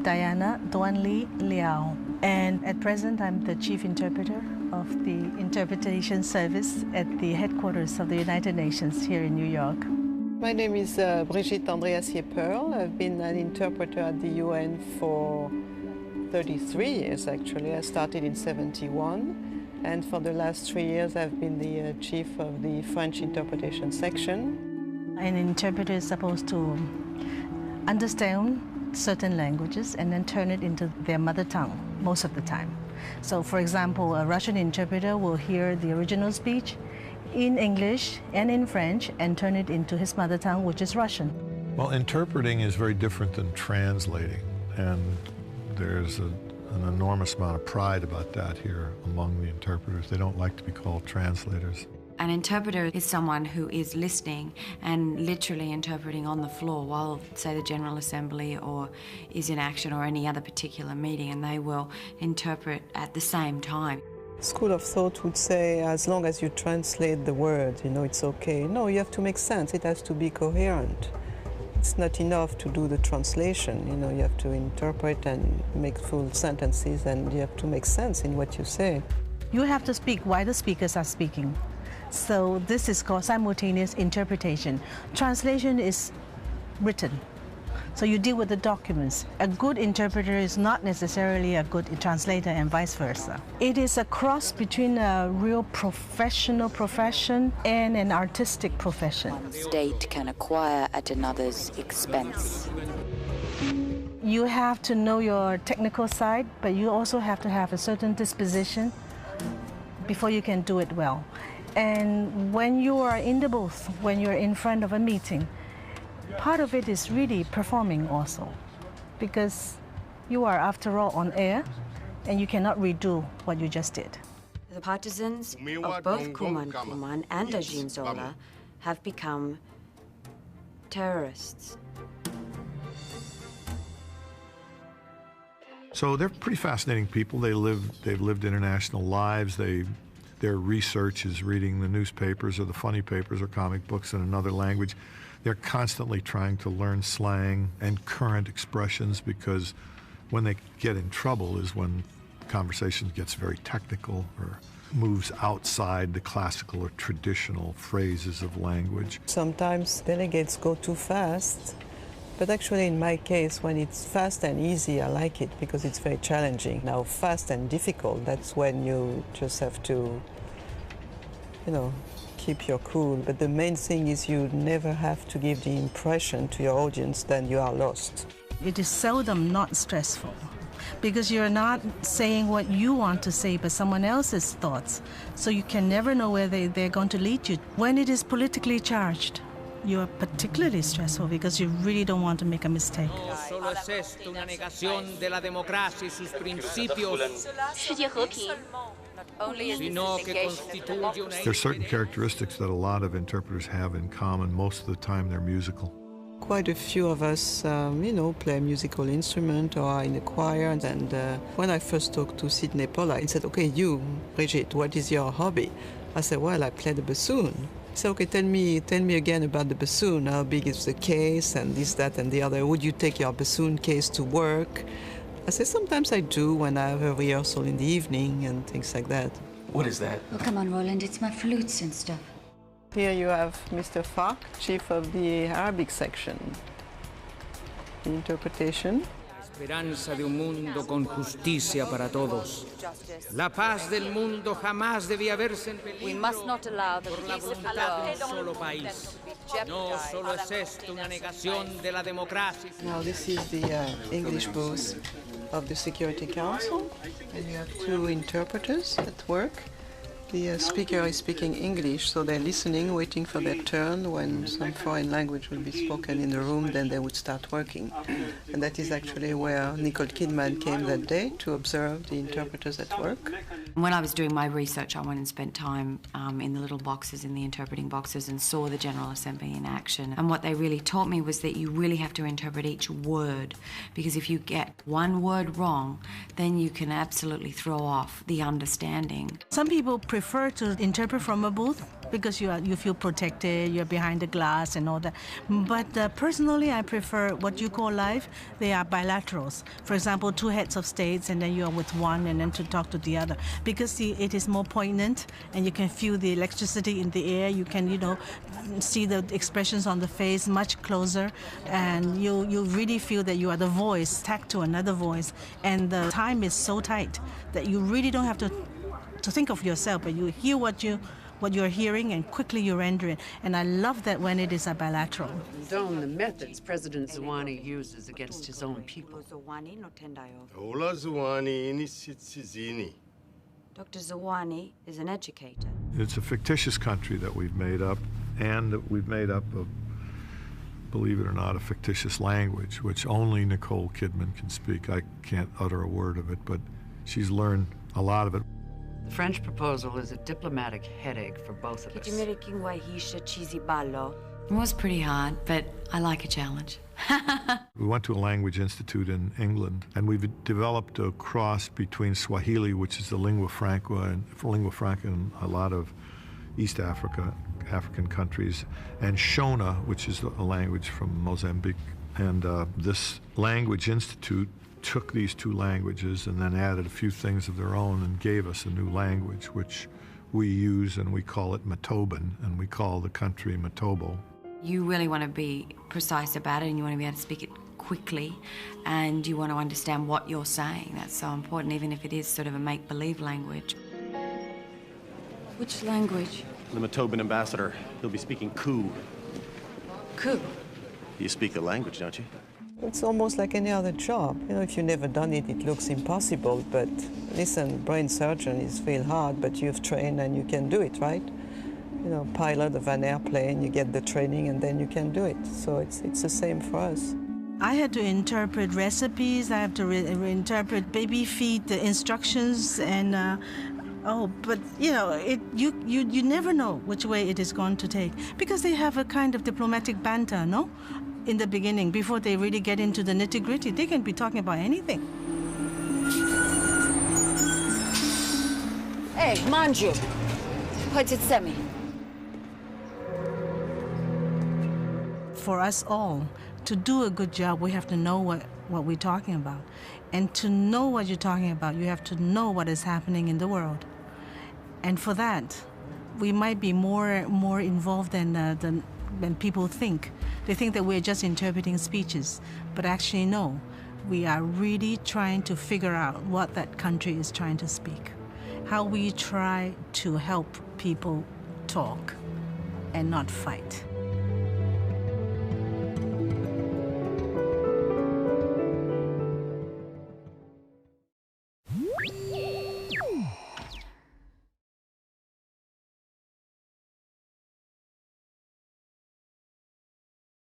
Diana Duan Li Liao, and at present I'm the chief interpreter of the interpretation service at the headquarters of the United Nations here in New York. My name is Brigitte Andreassier-Pearl. I've been an interpreter at the UN for 33 years, actually. I started in 71, and for the last 3 years I've been the chief of the French interpretation section. An interpreter is supposed to understand certain languages and then turn it into their mother tongue most of the time. So, for example, a Russian interpreter will hear the original speech in English and in French and turn it into his mother tongue, which is Russian. Well, interpreting is very different than translating, and there's an enormous amount of pride about that here among the interpreters. They don't like to be called translators. An interpreter is someone who is listening and literally interpreting on the floor while, say, the General Assembly or is in action or any other particular meeting, and they will interpret at the same time. School of thought would say, as long as you translate the word, it's okay. No, you have to make sense. It has to be coherent. It's not enough to do the translation. You have to interpret and make full sentences, and you have to make sense in what you say. You have to speak while the speakers are speaking. So this is called simultaneous interpretation. Translation is written. So you deal with the documents. A good interpreter is not necessarily a good translator and vice versa. It is a cross between a real professional profession and an artistic profession. One state can acquire at another's expense. You have to know your technical side, but you also have to have a certain disposition before you can do it well. And when you are in the booth, when you're in front of a meeting, part of it is really performing also, because you are, after all, on air, and you cannot redo what you just did. The partisans of both Kuman and Ajin Zola have become terrorists. So they're pretty fascinating people. They've lived international lives. Their research is reading the newspapers or the funny papers or comic books in another language. They're constantly trying to learn slang and current expressions, because when they get in trouble is when conversation gets very technical or moves outside the classical or traditional phrases of language. Sometimes delegates go too fast, but actually in my case, when it's fast and easy, I like it because it's very challenging. Now, fast and difficult, that's when you just have to, keep your cool. But the main thing is you never have to give the impression to your audience that you are lost. It is seldom not stressful, because you're not saying what you want to say, but someone else's thoughts. So you can never know where they're going to lead you. When it is politically charged, you are particularly stressful because you really don't want to make a mistake. Solo es esto una negación de la democracia y sus principios. There are certain characteristics that a lot of interpreters have in common. Most of the time, they're musical. Quite a few of us, play a musical instrument or are in a choir. And when I first talked to Sidney Pollack, he said, "Okay, you, Brigitte, what is your hobby?" I said, "Well, I play the bassoon." He said, "Okay, tell me again about the bassoon. How big is the case and this, that, and the other? Would you take your bassoon case to work?" I said, "Sometimes I do when I have a rehearsal in the evening and things like that." What is that? Oh, come on, Roland, it's my flutes and stuff. Here you have Mr. Fark, chief of the Arabic section. Interpretation. Esperanza de un mundo con justicia para todos. La paz del mundo jamás debía verse en peligro. We must not allow the por la peace of the voluntad de un world solo país. to be No jeopardized solo es esto una negación de la democracia. Now this is the English booth of the Security Council, and you have two interpreters at work. The speaker is speaking English, so they're listening, waiting for their turn. When some foreign language will be spoken in the room, then they would start working. And that is actually where Nicole Kidman came that day to observe the interpreters at work. When I was doing my research, I went and spent time in the little boxes, in the interpreting boxes, and saw the General Assembly in action. And what they really taught me was that you really have to interpret each word, because if you get one word wrong, then you can absolutely throw off the understanding. Some people prefer to interpret from a booth because you feel protected, you're behind the glass and all that. But personally, I prefer what you call live. They are bilaterals. For example, two heads of states, and then you are with one and then to talk to the other. Because it is more poignant, and you can feel the electricity in the air. You can, see the expressions on the face much closer, and you really feel that you are the voice tagged to another voice. And the time is so tight that you really don't have to think of yourself, but you hear what you're hearing, and quickly you render it. And I love that when it is a bilateral. Condone the methods President Zwane uses against his own people. Ola Zwane inisitsizini. Dr. Zwane is an educator. It's a fictitious country that we've made up, and that we've made up of, believe it or not, a fictitious language, which only Nicole Kidman can speak. I can't utter a word of it, but she's learned a lot of it. The French proposal is a diplomatic headache for both of us. It was pretty hard, but I like a challenge. We went to a language institute in England, and we've developed a cross between Swahili, which is the lingua franca in a lot of East African countries, and Shona, which is a language from Mozambique. And this language institute took these two languages and then added a few things of their own and gave us a new language, which we use, and we call it Matoban, and we call the country Matobo. You really want to be precise about it, and you want to be able to speak it quickly, and you want to understand what you're saying. That's so important, even if it is sort of a make-believe language. Which language? The Matoban ambassador. He'll be speaking Ku. Ku? You speak the language, don't you? It's almost like any other job. If you've never done it, it looks impossible. But listen, brain surgeon is real hard, but you've trained and you can do it, right? Pilot of an airplane, you get the training and then you can do it. So it's the same for us. I had to interpret recipes. I have to interpret baby feed, the instructions, and but you never know which way it is going to take, because they have a kind of diplomatic banter, no? In the beginning, before they really get into the nitty-gritty, they can be talking about anything. Hey, manju. Semi. For us all, to do a good job, we have to know what we're talking about. And to know what you're talking about, you have to know what is happening in the world. And for that, we might be more involved than people think. They think that we're just interpreting speeches, but actually no. We are really trying to figure out what that country is trying to speak. How we try to help people talk and not fight.